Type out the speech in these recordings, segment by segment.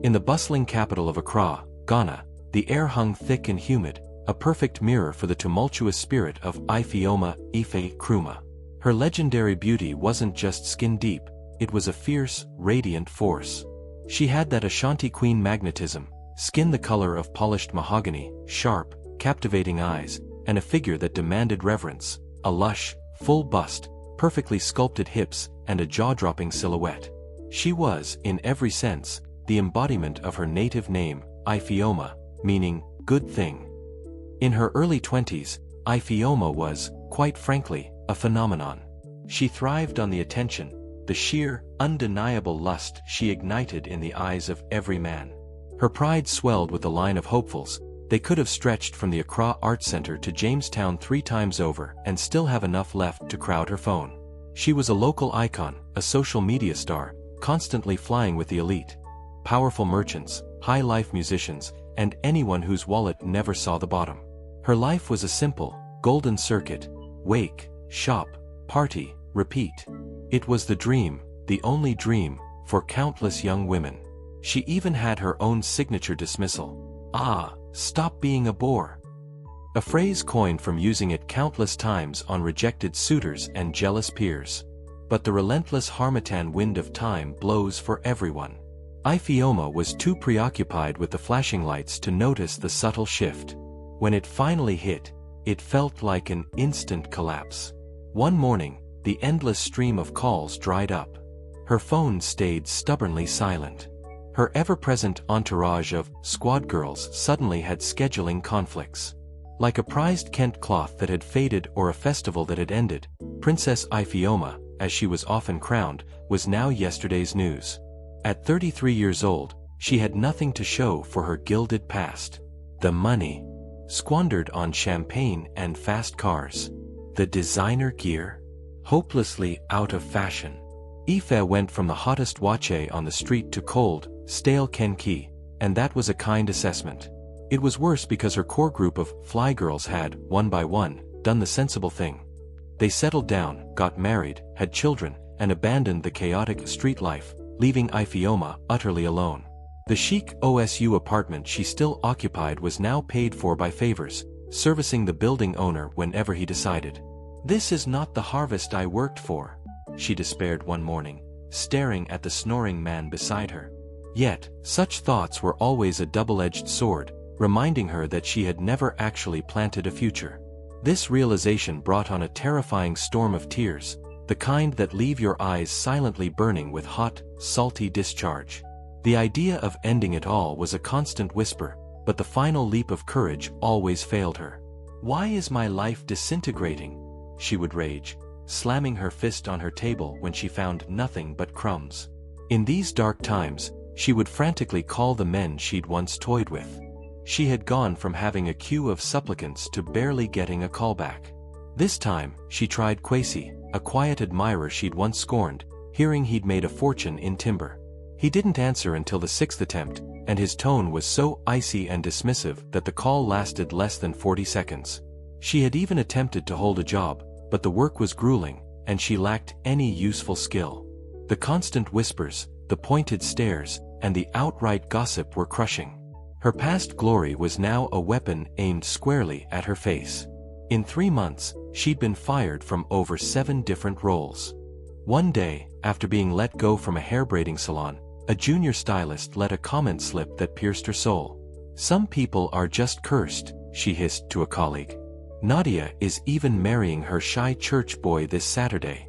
In the bustling capital of Accra, Ghana, the air hung thick and humid, a perfect mirror for the tumultuous spirit of Ifeoma, Ifeoma. Her legendary beauty wasn't just skin-deep, it was a fierce, radiant force. She had that Ashanti queen magnetism, skin the color of polished mahogany, sharp, captivating eyes, and a figure that demanded reverence, a lush, full bust, perfectly sculpted hips, and a jaw-dropping silhouette. She was, in every sense, the embodiment of her native name, Ifeoma, meaning, good thing. In her early 20s, Ifeoma was, quite frankly, a phenomenon. She thrived on the attention, the sheer, undeniable lust she ignited in the eyes of every man. Her pride swelled with a line of hopefuls. They could have stretched from the Accra Art Center to Jamestown 3 times over and still have enough left to crowd her phone. She was a local icon, a social media star, constantly flying with the elite. Powerful merchants, high-life musicians, and anyone whose wallet never saw the bottom. Her life was a simple, golden circuit: wake, shop, party, repeat. It was the dream, the only dream, for countless young women. She even had her own signature dismissal. "Ah, stop being a bore." A phrase coined from using it countless times on rejected suitors and jealous peers. But the relentless harmattan wind of time blows for everyone. Ifeoma was too preoccupied with the flashing lights to notice the subtle shift. When it finally hit, it felt like an instant collapse. One morning, the endless stream of calls dried up. Her phone stayed stubbornly silent. Her ever-present entourage of squad girls suddenly had scheduling conflicts. Like a prized Kent cloth that had faded or a festival that had ended, Princess Ifeoma, as she was often crowned, was now yesterday's news. At 33 years old, she had nothing to show for her gilded past. The money, squandered on champagne and fast cars. The designer gear, hopelessly out of fashion. Ife went from the hottest wache on the street to cold, stale kenki, and that was a kind assessment. It was worse because her core group of fly girls had, one by one, done the sensible thing. They settled down, got married, had children, and abandoned the chaotic street life, leaving Ifeoma utterly alone. The chic OSU apartment she still occupied was now paid for by favors, servicing the building owner whenever he decided. "This is not the harvest I worked for," she despaired one morning, staring at the snoring man beside her. Yet, such thoughts were always a double-edged sword, reminding her that she had never actually planted a future. This realization brought on a terrifying storm of tears, the kind that leave your eyes silently burning with hot, salty discharge. The idea of ending it all was a constant whisper, but the final leap of courage always failed her. "Why is my life disintegrating?" she would rage, slamming her fist on her table when she found nothing but crumbs. In these dark times, she would frantically call the men she'd once toyed with. She had gone from having a queue of supplicants to barely getting a callback. This time, she tried Kwesi, a quiet admirer she'd once scorned, hearing he'd made a fortune in timber. He didn't answer until the 6th attempt, and his tone was so icy and dismissive that the call lasted less than 40 seconds. She had even attempted to hold a job, but the work was grueling, and she lacked any useful skill. The constant whispers, the pointed stares, and the outright gossip were crushing. Her past glory was now a weapon aimed squarely at her face. In 3 months, she'd been fired from over 7 different roles. One day, after being let go from a hair braiding salon, a junior stylist let a comment slip that pierced her soul. "Some people are just cursed," she hissed to a colleague. "Nadia is even marrying her shy church boy this Saturday."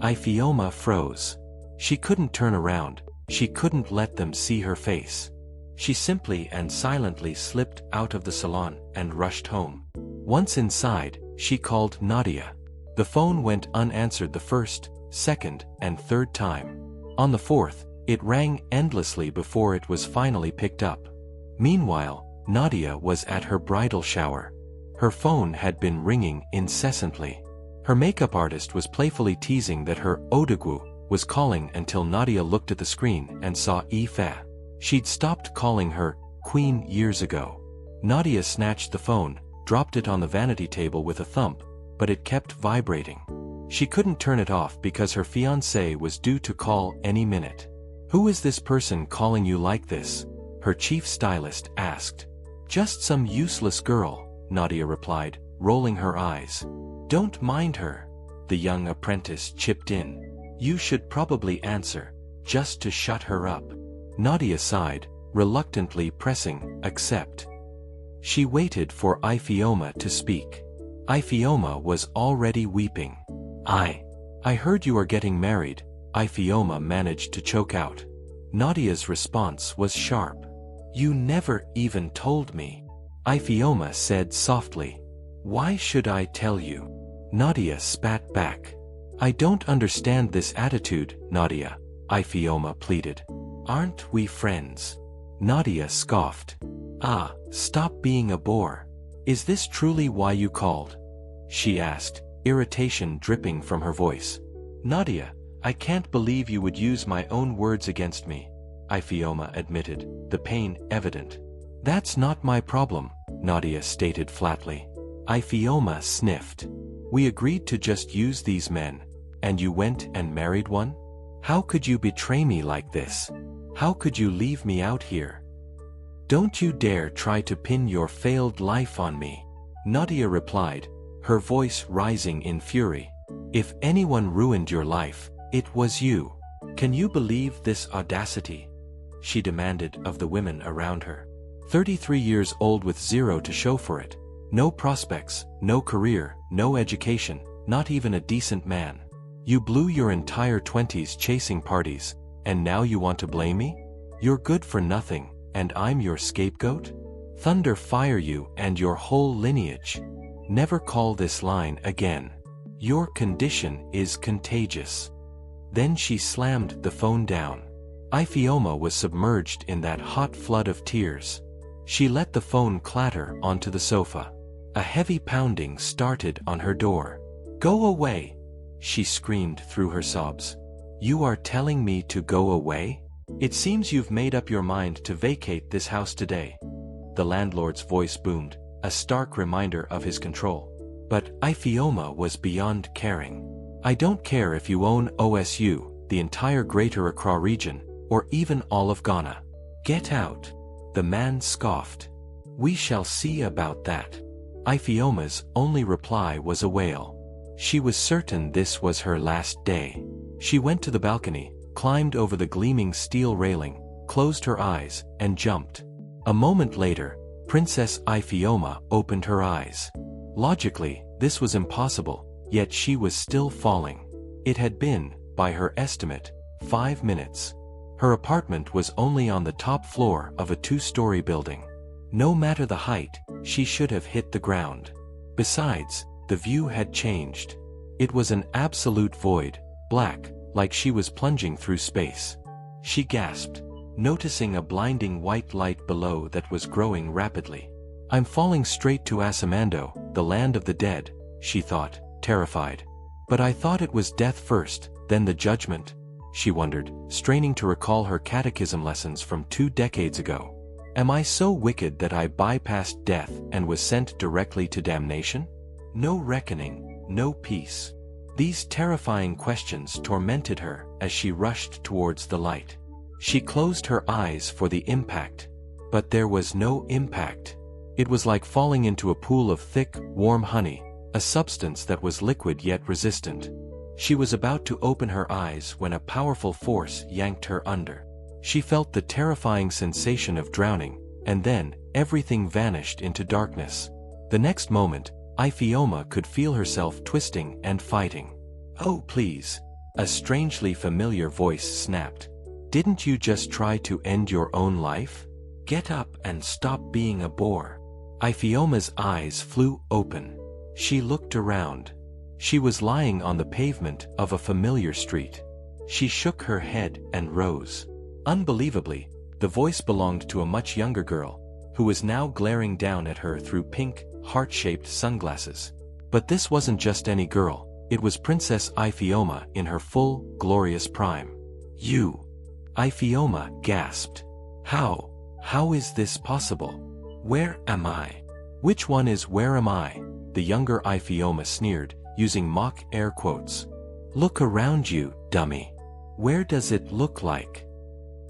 Ifeoma froze. She couldn't turn around, she couldn't let them see her face. She simply and silently slipped out of the salon and rushed home. Once inside, she called Nadia. The phone went unanswered the first, second, and third time. On the fourth, it rang endlessly before it was finally picked up. Meanwhile, Nadia was at her bridal shower. Her phone had been ringing incessantly. Her makeup artist was playfully teasing that her Odogwu was calling until Nadia looked at the screen and saw Ife. She'd stopped calling her Queen years ago. Nadia snatched the phone, dropped it on the vanity table with a thump, but it kept vibrating. She couldn't turn it off because her fiancé was due to call any minute. "Who is this person calling you like this?" her chief stylist asked. "Just some useless girl," Nadia replied, rolling her eyes. "Don't mind her," the young apprentice chipped in. "You should probably answer, just to shut her up." Nadia sighed, reluctantly pressing accept. She waited for Ifeoma to speak. Ifeoma was already weeping. I heard you are getting married," Ifeoma managed to choke out. Nadia's response was sharp. "You never even told me," Ifeoma said softly. "Why should I tell you?" Nadia spat back. "I don't understand this attitude, Nadia," Ifeoma pleaded. "Aren't we friends?" Nadia scoffed. "Ah, stop being a bore. Is this truly why you called?" she asked, irritation dripping from her voice. "Nadia, I can't believe you would use my own words against me," Ifeoma admitted, the pain evident. "That's not my problem," Nadia stated flatly. Ifeoma sniffed. "We agreed to just use these men, and you went and married one? How could you betray me like this? How could you leave me out here? Don't you dare try to pin your failed life on me," Nadia replied, her voice rising in fury. "If anyone ruined your life, it was you. Can you believe this audacity?" she demanded of the women around her. 33 years old with zero to show for it. No prospects, no career, no education, not even a decent man. You blew your entire 20s chasing parties, and now you want to blame me? You're good for nothing, and I'm your scapegoat? Thunder fire you and your whole lineage. Never call this line again. Your condition is contagious. Then she slammed the phone down. Ifeoma was submerged in that hot flood of tears. She let the phone clatter onto the sofa. A heavy pounding started on her door. "Go away!" she screamed through her sobs. "You are telling me to go away? It seems you've made up your mind to vacate this house today." The landlord's voice boomed, a stark reminder of his control. But Ifeoma was beyond caring. "I don't care if you own OSU, the entire Greater Accra region, or even all of Ghana. Get out!" The man scoffed. "We shall see about that." Ifeoma's only reply was a wail. She was certain this was her last day. She went to the balcony, climbed over the gleaming steel railing, closed her eyes, and jumped. A moment later, Princess Ifeoma opened her eyes. Logically, this was impossible, yet she was still falling. It had been, by her estimate, 5 minutes. Her apartment was only on the top floor of a 2-story building. No matter the height, she should have hit the ground. Besides, the view had changed. It was an absolute void, black, like she was plunging through space. She gasped, noticing a blinding white light below that was growing rapidly. "I'm falling straight to Asamando, the land of the dead," she thought, terrified. "But I thought it was death first, then the judgment," she wondered, straining to recall her catechism lessons from 2 decades ago. "Am I so wicked that I bypassed death and was sent directly to damnation? No reckoning, no peace." These terrifying questions tormented her as she rushed towards the light. She closed her eyes for the impact. But there was no impact. It was like falling into a pool of thick, warm honey, a substance that was liquid yet resistant. She was about to open her eyes when a powerful force yanked her under. She felt the terrifying sensation of drowning, and then, everything vanished into darkness. The next moment, Ifeoma could feel herself twisting and fighting. "Oh please," a strangely familiar voice snapped. "Didn't you just try to end your own life? Get up and stop being a bore." Ifeoma's eyes flew open. She looked around. She was lying on the pavement of a familiar street. She shook her head and rose. Unbelievably, the voice belonged to a much younger girl, who was now glaring down at her through pink, heart-shaped sunglasses. But this wasn't just any girl, it was Princess Ifeoma in her full, glorious prime. "You!" Ifeoma gasped. How is this possible? Where am I? Which one is where am I?" The younger Ifeoma sneered, using mock air quotes. "Look around you, dummy. Where does it look like?"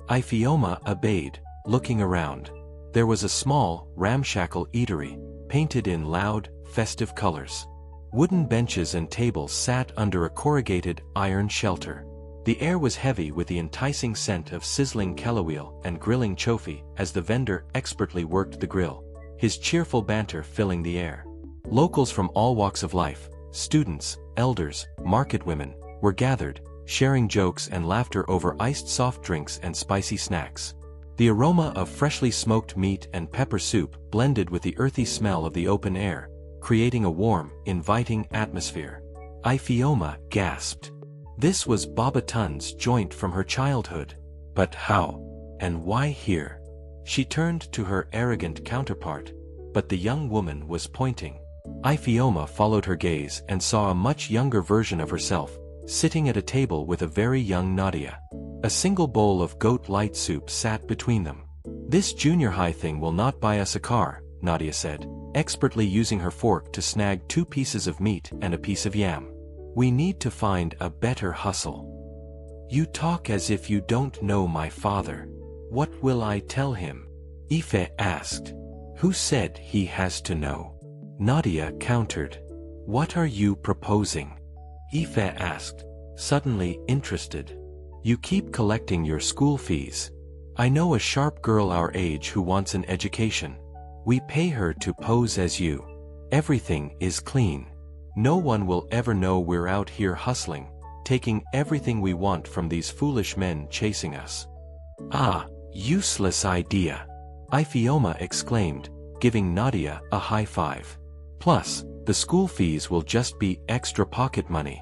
Ifeoma obeyed, looking around. There was a small, ramshackle eatery, painted in loud, festive colors. Wooden benches and tables sat under a corrugated iron shelter. The air was heavy with the enticing scent of sizzling kelaweel and grilling chofi as the vendor expertly worked the grill, his cheerful banter filling the air. Locals from all walks of life, students, elders, market women, were gathered, sharing jokes and laughter over iced soft drinks and spicy snacks. The aroma of freshly smoked meat and pepper soup blended with the earthy smell of the open air, creating a warm, inviting atmosphere. Ifeoma gasped. This was Baba Tun's joint from her childhood. But how? And why here? She turned to her arrogant counterpart, but the young woman was pointing. Ifeoma followed her gaze and saw a much younger version of herself, sitting at a table with a very young Nadia. A single bowl of goat light soup sat between them. "This junior high thing will not buy us a car," Nadia said, expertly using her fork to snag 2 pieces of meat and a piece of yam. "We need to find a better hustle." "You talk as if you don't know my father. What will I tell him?" Ife asked. "Who said he has to know?" Nadia countered. "What are you proposing?" Ife asked, suddenly interested. "You keep collecting your school fees. I know a sharp girl our age who wants an education. We pay her to pose as you. Everything is clean. No one will ever know we're out here hustling, taking everything we want from these foolish men chasing us." "Ah, useless idea!" Ifeoma exclaimed, giving Nadia a high five. "Plus, the school fees will just be extra pocket money."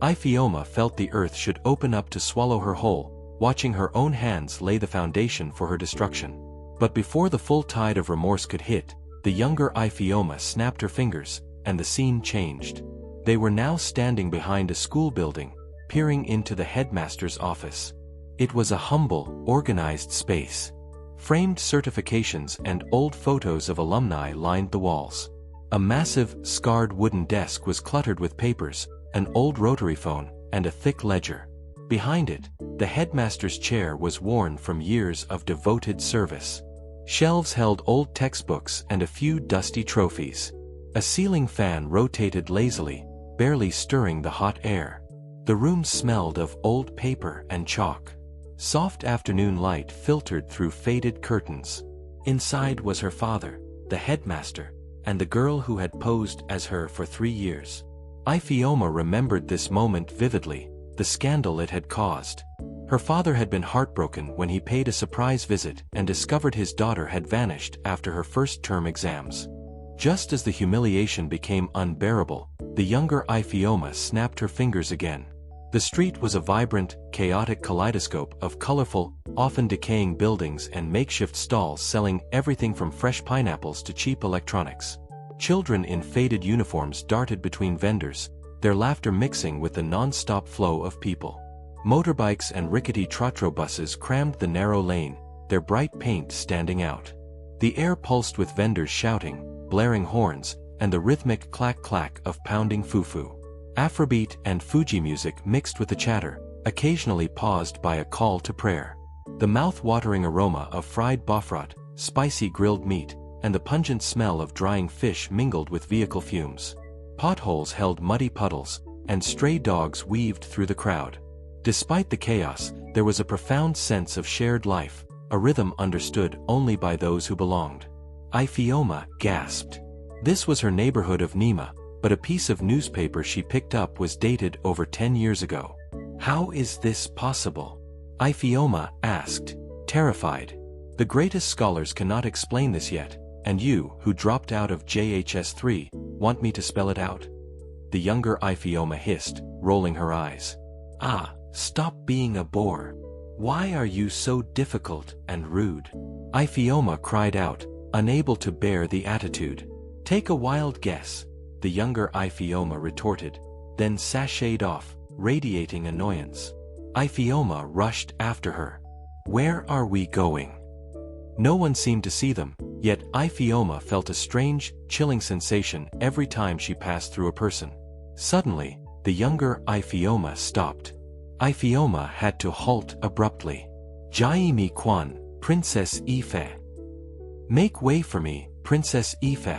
Ifeoma felt the earth should open up to swallow her whole, watching her own hands lay the foundation for her destruction. But before the full tide of remorse could hit, the younger Ifeoma snapped her fingers, and the scene changed. They were now standing behind a school building, peering into the headmaster's office. It was a humble, organized space. Framed certifications and old photos of alumni lined the walls. A massive, scarred wooden desk was cluttered with papers, an old rotary phone, and a thick ledger. Behind it, the headmaster's chair was worn from years of devoted service. Shelves held old textbooks and a few dusty trophies. A ceiling fan rotated lazily, barely stirring the hot air. The room smelled of old paper and chalk. Soft afternoon light filtered through faded curtains. Inside was her father, the headmaster, and the girl who had posed as her for 3 years. Ifeoma remembered this moment vividly, the scandal it had caused. Her father had been heartbroken when he paid a surprise visit and discovered his daughter had vanished after her first term exams. Just as the humiliation became unbearable, the younger Ifeoma snapped her fingers again. The street was a vibrant, chaotic kaleidoscope of colorful, often decaying buildings and makeshift stalls selling everything from fresh pineapples to cheap electronics. Children in faded uniforms darted between vendors, their laughter mixing with the non-stop flow of people. Motorbikes and rickety trotro buses crammed the narrow lane, their bright paint standing out. The air pulsed with vendors shouting, blaring horns, and the rhythmic clack-clack of pounding fufu. Afrobeat and Fuji music mixed with the chatter, occasionally paused by a call to prayer. The mouth-watering aroma of fried bofrot, spicy grilled meat, and the pungent smell of drying fish mingled with vehicle fumes. Potholes held muddy puddles, and stray dogs weaved through the crowd. Despite the chaos, there was a profound sense of shared life, a rhythm understood only by those who belonged. Ifeoma gasped. This was her neighborhood of Nima, but a piece of newspaper she picked up was dated over 10 years ago. "How is this possible?" Ifeoma asked, terrified. "The greatest scholars cannot explain this yet, and you, who dropped out of JHS3, want me to spell it out?" The younger Ifeoma hissed, rolling her eyes. "Ah, stop being a bore. Why are you so difficult and rude?" Ifeoma cried out, unable to bear the attitude. "Take a wild guess," the younger Ifeoma retorted, then sashayed off, radiating annoyance. Ifeoma rushed after her. "Where are we going?" No one seemed to see them, yet Ifeoma felt a strange, chilling sensation every time she passed through a person. Suddenly, the younger Ifeoma stopped. Ifeoma had to halt abruptly. Jaime Kwan, Princess Ife. Make way for me, Princess Ife.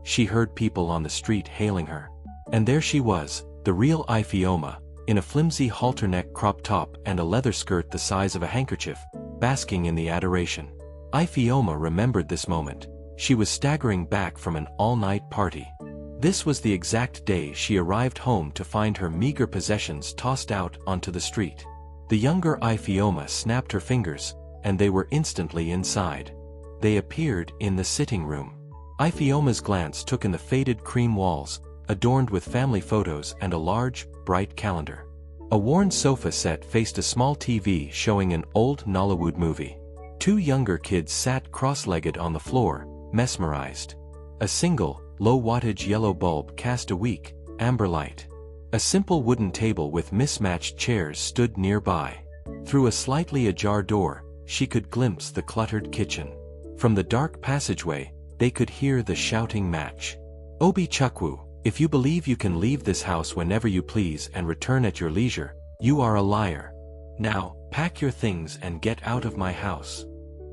She heard people on the street hailing her. And there she was, the real Ifeoma, in a flimsy halter-neck crop top and a leather skirt the size of a handkerchief, basking in the adoration. Ifeoma remembered this moment. She was staggering back from an all-night party. This was the exact day she arrived home to find her meager possessions tossed out onto the street. The younger Ifeoma snapped her fingers, and they were instantly inside. They appeared in the sitting room. Ifeoma's glance took in the faded cream walls, adorned with family photos and a large, bright calendar. A worn sofa set faced a small TV showing an old Nollywood movie. Two younger kids sat cross-legged on the floor, mesmerized. A single, low-wattage yellow bulb cast a weak, amber light. A simple wooden table with mismatched chairs stood nearby. Through a slightly ajar door, she could glimpse the cluttered kitchen. From the dark passageway, they could hear the shouting match. Obi Chukwu, if you believe you can leave this house whenever you please and return at your leisure, you are a liar. Now, pack your things and get out of my house,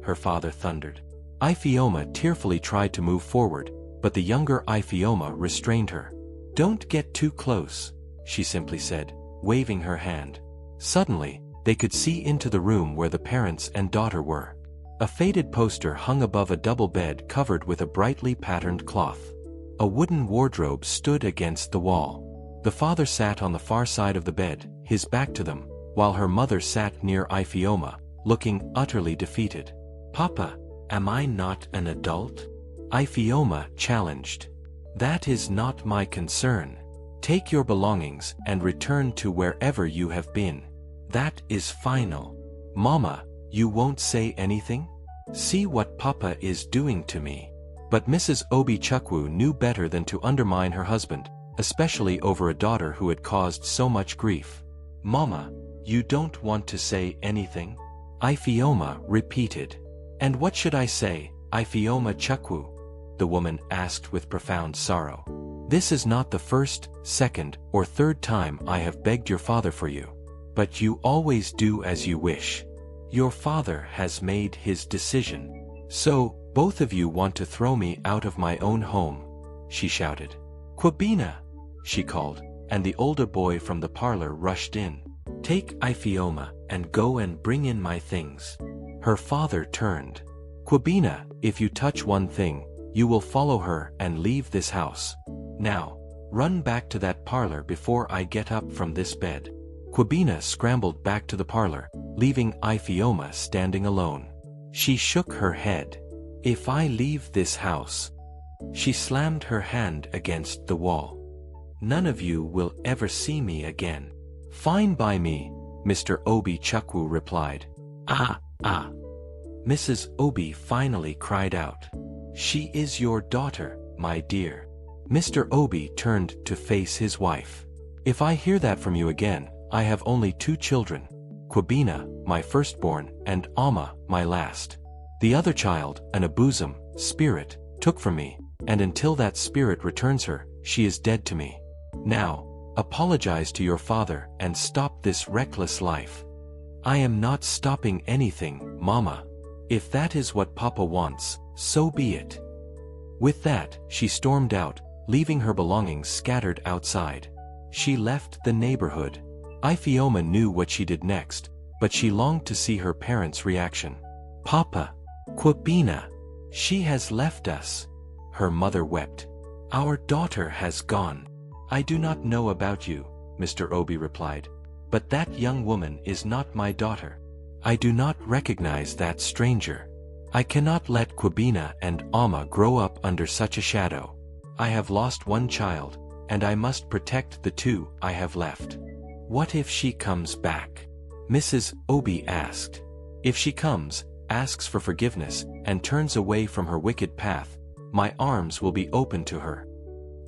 her father thundered. Ifeoma tearfully tried to move forward, but the younger Ifeoma restrained her. Don't get too close, she simply said, waving her hand. Suddenly, they could see into the room where the parents and daughter were. A faded poster hung above a double bed covered with a brightly patterned cloth. A wooden wardrobe stood against the wall. The father sat on the far side of the bed, his back to them, while her mother sat near Ifeoma, looking utterly defeated. Papa, am I not an adult? Ifeoma challenged. That is not my concern. Take your belongings and return to wherever you have been. That is final. Mama, you won't say anything? See what Papa is doing to me. But Mrs. Obi Chukwu knew better than to undermine her husband, especially over a daughter who had caused so much grief. Mama, you don't want to say anything? Ifeoma repeated. And what should I say, Ifeoma Chukwu? The woman asked with profound sorrow. This is not the first, second, or third time I have begged your father for you. But you always do as you wish. Your father has made his decision. So, both of you want to throw me out of my own home, she shouted. Kwabena, she called, and the older boy from the parlor rushed in. Take Ifeoma and go and bring in my things. Her father turned. Kwabena, if you touch one thing, you will follow her and leave this house. Now, run back to that parlor before I get up from this bed. Kwabena scrambled back to the parlor, leaving Ifeoma standing alone. She shook her head. If I leave this house... She slammed her hand against the wall. None of you will ever see me again. Fine by me, Mr. Obi Chukwu replied. Ah. Mrs. Obi finally cried out. She is your daughter, my dear. Mr. Obi turned to face his wife. If I hear that from you again, I have only two children. Kwabena, my firstborn, and Amma, my last. The other child, an abosom, spirit, took from me, and until that spirit returns her, she is dead to me. Now, apologize to your father and stop this reckless life. I am not stopping anything, Mama. If that is what Papa wants, so be it. With that, she stormed out, leaving her belongings scattered outside. She left the neighborhood. Ifeoma knew what she did next, but she longed to see her parents' reaction. Papa, Kwabena, she has left us. Her mother wept. Our daughter has gone. I do not know about you, Mr. Obi replied, but that young woman is not my daughter. I do not recognize that stranger. I cannot let Kwabena and Amma grow up under such a shadow. I have lost one child, and I must protect the two I have left. What if she comes back? Mrs. Obi asked. If she comes, asks for forgiveness, and turns away from her wicked path, my arms will be open to her.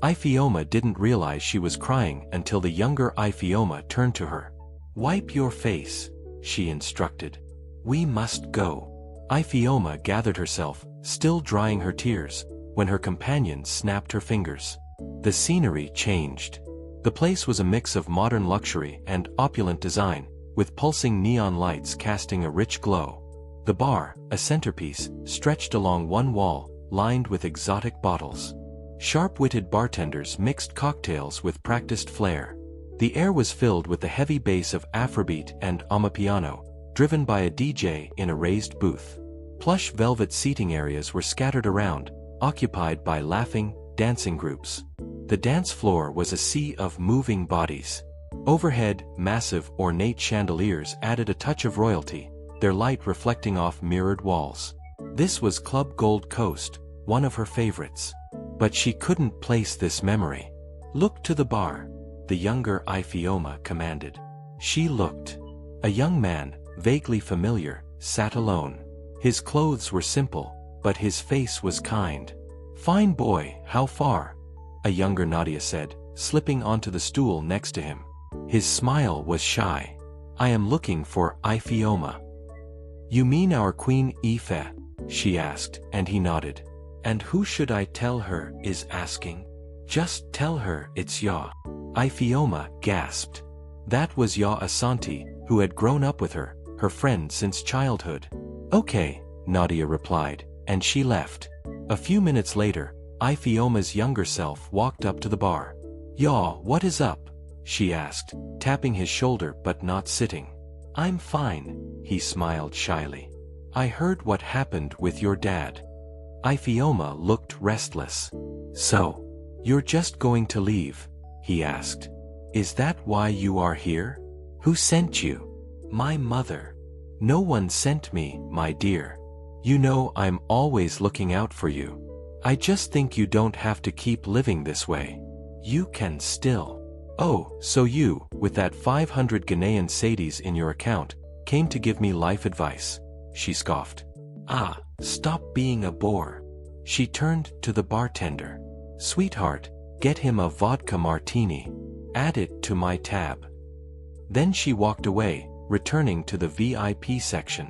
Ifeoma didn't realize she was crying until the younger Ifeoma turned to her. Wipe your face, she instructed. We must go. Ifeoma gathered herself, still drying her tears, when her companion snapped her fingers. The scenery changed. The place was a mix of modern luxury and opulent design, with pulsing neon lights casting a rich glow. The bar, a centerpiece, stretched along one wall, lined with exotic bottles. Sharp-witted bartenders mixed cocktails with practiced flair. The air was filled with the heavy bass of Afrobeat and amapiano, driven by a DJ in a raised booth. Plush velvet seating areas were scattered around, occupied by laughing, dancing groups. The dance floor was a sea of moving bodies. Overhead, massive, ornate chandeliers added a touch of royalty, their light reflecting off mirrored walls. This was Club Gold Coast, one of her favorites. But she couldn't place this memory. "Look to the bar," the younger Ifeoma commanded. She looked. A young man, vaguely familiar, sat alone. His clothes were simple, but his face was kind. "Fine boy, how far?" a younger Nadia said, slipping onto the stool next to him. His smile was shy. "I am looking for Ifeoma." "You mean our Queen Ife?" she asked, and he nodded. "And who should I tell her is asking?" "Just tell her it's Ya." Ifeoma gasped. That was Ya Ashanti, who had grown up with her, her friend since childhood. "Okay," Nadia replied, and she left. A few minutes later, Ifeoma's younger self walked up to the bar. "Ya, what is up?" she asked, tapping his shoulder but not sitting. "I'm fine," he smiled shyly. "I heard what happened with your dad." Ifeoma looked restless. "So, you're just going to leave?" he asked. "Is that why you are here? Who sent you?" "My mother." "No one sent me, my dear. You know I'm always looking out for you. I just think you don't have to keep living this way. You can still." "Oh, so you, with that 500 Ghanaian cedis in your account, came to give me life advice," she scoffed. "Ah, stop being a bore." She turned to the bartender. "Sweetheart, get him a vodka martini. Add it to my tab." Then she walked away, returning to the VIP section.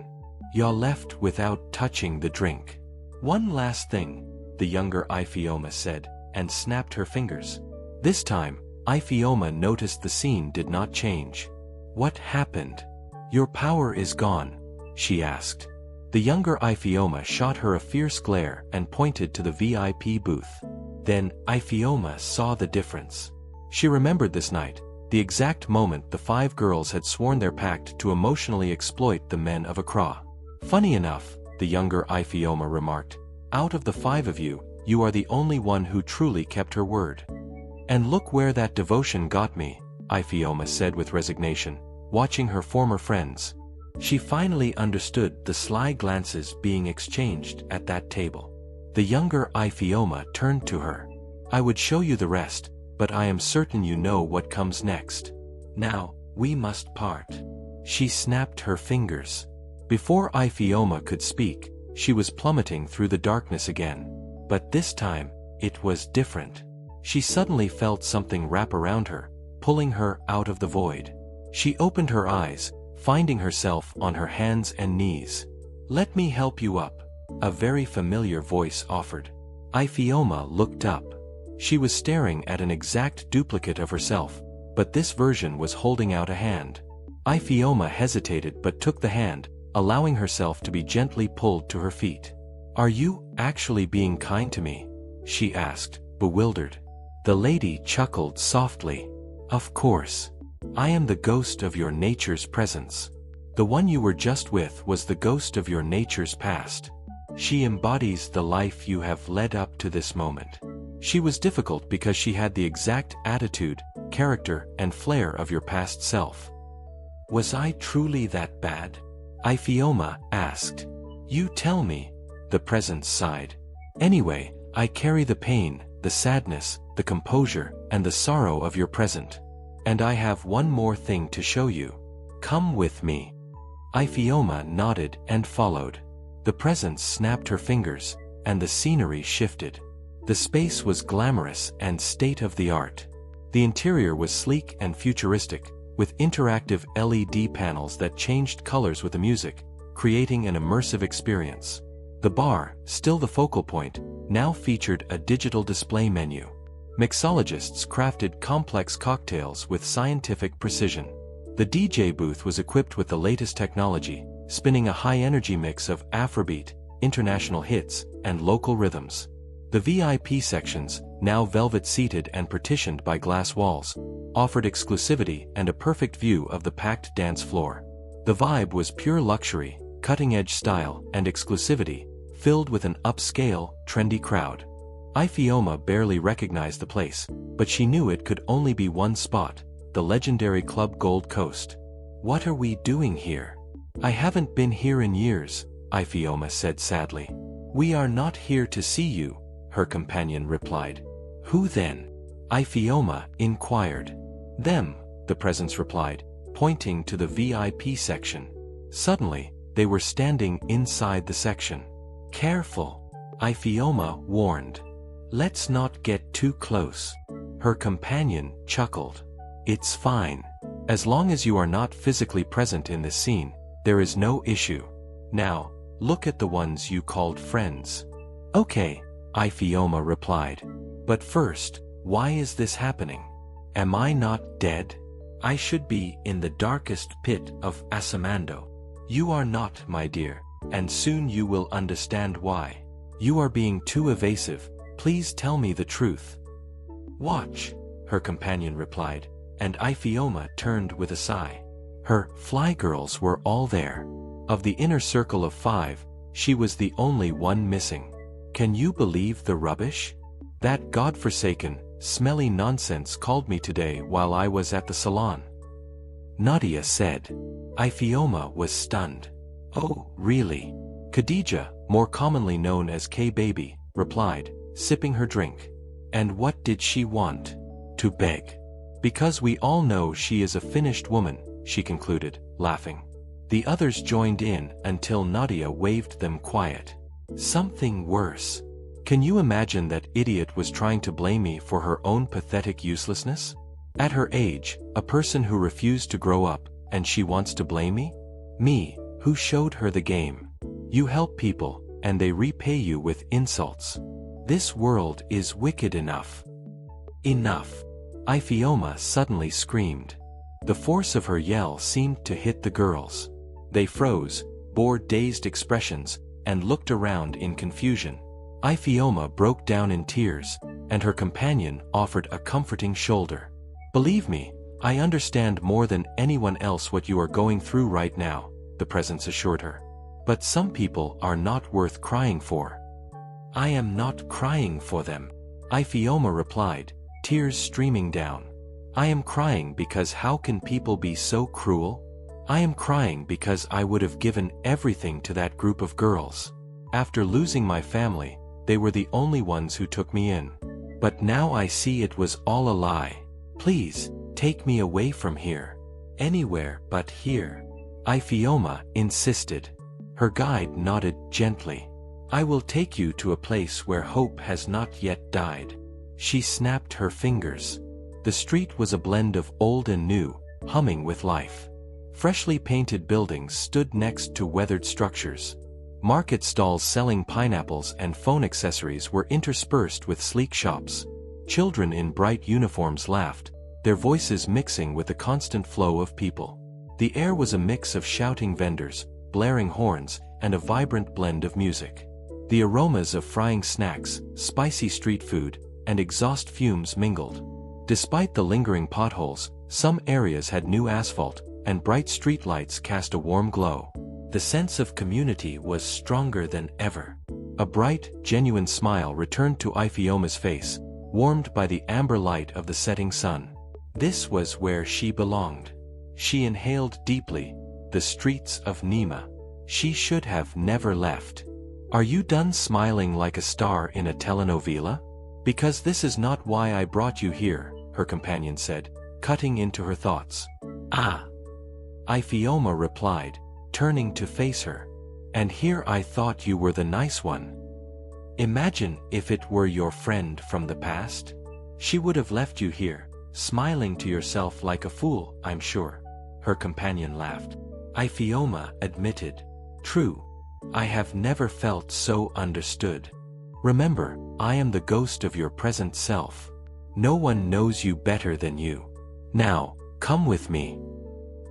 Ya left without touching the drink. "One last thing," the younger Ifeoma said, and snapped her fingers. This time, Ifeoma noticed the scene did not change. "What happened? Your power is gone?" she asked. The younger Ifeoma shot her a fierce glare and pointed to the VIP booth. Then, Ifeoma saw the difference. She remembered this night, the exact moment the 5 girls had sworn their pact to emotionally exploit the men of Accra. "Funny enough," the younger Ifeoma remarked, "out of the 5 of you, you are the only one who truly kept her word." "And look where that devotion got me," Ifeoma said with resignation, watching her former friends. She finally understood the sly glances being exchanged at that table. The younger Ifeoma turned to her. "I would show you the rest, but I am certain you know what comes next. Now, we must part." She snapped her fingers. Before Ifeoma could speak, she was plummeting through the darkness again. But this time, it was different. She suddenly felt something wrap around her, pulling her out of the void. She opened her eyes, finding herself on her hands and knees. "Let me help you up," a very familiar voice offered. Ifeoma looked up. She was staring at an exact duplicate of herself, but this version was holding out a hand. Ifeoma hesitated but took the hand, allowing herself to be gently pulled to her feet. "Are you actually being kind to me?" she asked, bewildered. The lady chuckled softly. "Of course. I am the ghost of your nature's presence. The one you were just with was the ghost of your nature's past. She embodies the life you have led up to this moment." She was difficult because she had the exact attitude, character, and flair of your past self. "Was I truly that bad?" Ifeoma asked. "You tell me," the presence sighed. "Anyway, I carry the pain, the sadness, the composure, and the sorrow of your present. And I have one more thing to show you. Come with me." Ifeoma nodded and followed. The presence snapped her fingers, and the scenery shifted. The space was glamorous and state-of-the-art. The interior was sleek and futuristic, with interactive LED panels that changed colors with the music, creating an immersive experience. The bar, still the focal point, now featured a digital display menu. Mixologists crafted complex cocktails with scientific precision. The DJ booth was equipped with the latest technology, spinning a high-energy mix of Afrobeat, international hits, and local rhythms. The VIP sections, now velvet-seated and partitioned by glass walls, offered exclusivity and a perfect view of the packed dance floor. The vibe was pure luxury, cutting-edge style, and exclusivity, filled with an upscale, trendy crowd. Ifeoma barely recognized the place, but she knew it could only be one spot, the legendary Club Gold Coast. "What are we doing here? I haven't been here in years," Ifeoma said sadly. "We are not here to see you," her companion replied. "Who then?" Ifeoma inquired. "Them," the presence replied, pointing to the VIP section. Suddenly, they were standing inside the section. "Careful," Ifeoma warned. "Let's not get too close." Her companion chuckled. "It's fine. As long as you are not physically present in this scene, there is no issue. Now, look at the ones you called friends." "Okay," Ifeoma replied. "But first, why is this happening? Am I not dead? I should be in the darkest pit of Asamando." "You are not, my dear, and soon you will understand why. You are being too evasive. Please tell me the truth." "Watch," her companion replied, and Ifeoma turned with a sigh. Her fly girls were all there. Of the inner circle of 5, she was the only one missing. "Can you believe the rubbish? That godforsaken, smelly nonsense called me today while I was at the salon," Nadia said. Ifeoma was stunned. "Oh, really?" Khadija, more commonly known as K-Baby, replied, sipping her drink. "And what did she want? To beg? Because we all know she is a finished woman," she concluded, laughing. The others joined in until Nadia waved them quiet. "Something worse. Can you imagine that idiot was trying to blame me for her own pathetic uselessness? At her age, a person who refused to grow up, and she wants to blame me? Me, who showed her the game. You help people, and they repay you with insults. This world is wicked enough." "Enough!" Ifeoma suddenly screamed. The force of her yell seemed to hit the girls. They froze, bore dazed expressions, and looked around in confusion. Ifeoma broke down in tears, and her companion offered a comforting shoulder. "Believe me, I understand more than anyone else what you are going through right now," the presence assured her. "But some people are not worth crying for." "I am not crying for them," Ifeoma replied, tears streaming down. "I am crying because how can people be so cruel? I am crying because I would have given everything to that group of girls. After losing my family, they were the only ones who took me in. But now I see it was all a lie. Please, take me away from here. Anywhere but here," Ifeoma insisted. Her guide nodded gently. "I will take you to a place where hope has not yet died." She snapped her fingers. The street was a blend of old and new, humming with life. Freshly painted buildings stood next to weathered structures. Market stalls selling pineapples and phone accessories were interspersed with sleek shops. Children in bright uniforms laughed, their voices mixing with the constant flow of people. The air was a mix of shouting vendors, blaring horns, and a vibrant blend of music. The aromas of frying snacks, spicy street food, and exhaust fumes mingled. Despite the lingering potholes, some areas had new asphalt, and bright streetlights cast a warm glow. The sense of community was stronger than ever. A bright, genuine smile returned to Ifeoma's face, warmed by the amber light of the setting sun. This was where she belonged. She inhaled deeply, the streets of Nima. She should have never left. "Are you done smiling like a star in a telenovela? Because this is not why I brought you here," her companion said, cutting into her thoughts. "Ah," Ifeoma replied, turning to face her. "And here I thought you were the nice one. Imagine if it were your friend from the past. She would have left you here, smiling to yourself like a fool, I'm sure." Her companion laughed. Ifeoma admitted, "True. I have never felt so understood. Remember, I am the ghost of your present self. No one knows you better than you. Now, come with me."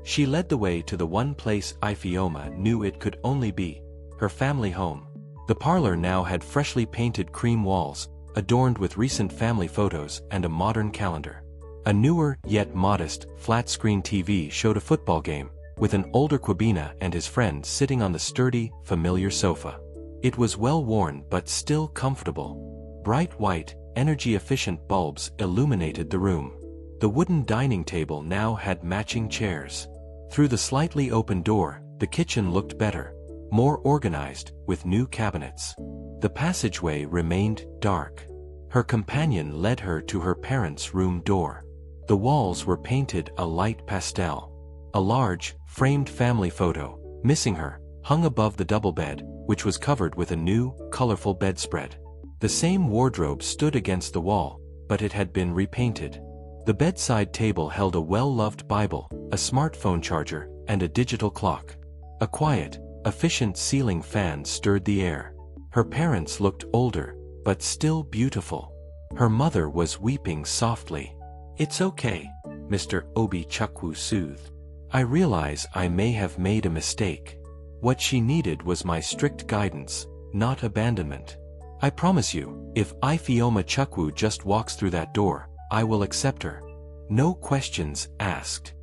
She led the way to the one place Ifeoma knew it could only be, her family home. The parlor now had freshly painted cream walls, adorned with recent family photos and a modern calendar. A newer, yet modest, flat-screen TV showed a football game, with an older Kwabena and his friend sitting on the sturdy, familiar sofa. It was well-worn but still comfortable. Bright white, energy-efficient bulbs illuminated the room. The wooden dining table now had matching chairs. Through the slightly open door, the kitchen looked better, more organized, with new cabinets. The passageway remained dark. Her companion led her to her parents' room door. The walls were painted a light pastel. A large, framed family photo, missing her, hung above the double bed, which was covered with a new, colorful bedspread. The same wardrobe stood against the wall, but it had been repainted. The bedside table held a well-loved Bible, a smartphone charger, and a digital clock. A quiet, efficient ceiling fan stirred the air. Her parents looked older, but still beautiful. Her mother was weeping softly. "It's okay," Mr. Obi-Chukwu soothed. "I realize I may have made a mistake. What she needed was my strict guidance, not abandonment. I promise you, if Ifeoma Chukwu just walks through that door, I will accept her. No questions asked."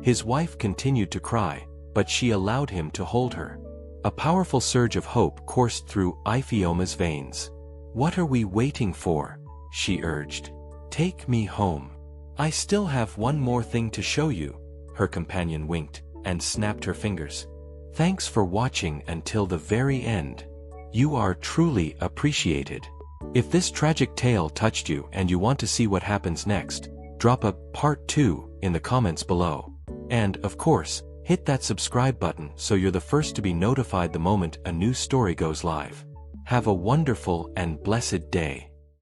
His wife continued to cry, but she allowed him to hold her. A powerful surge of hope coursed through Ifeoma's veins. "What are we waiting for?" she urged. "Take me home. I still have one more thing to show you." Her companion winked and snapped her fingers. "Thanks for watching until the very end. You are truly appreciated. If this tragic tale touched you and you want to see what happens next, drop a part 2 in the comments below. And, of course, hit that subscribe button so you're the first to be notified the moment a new story goes live. Have a wonderful and blessed day.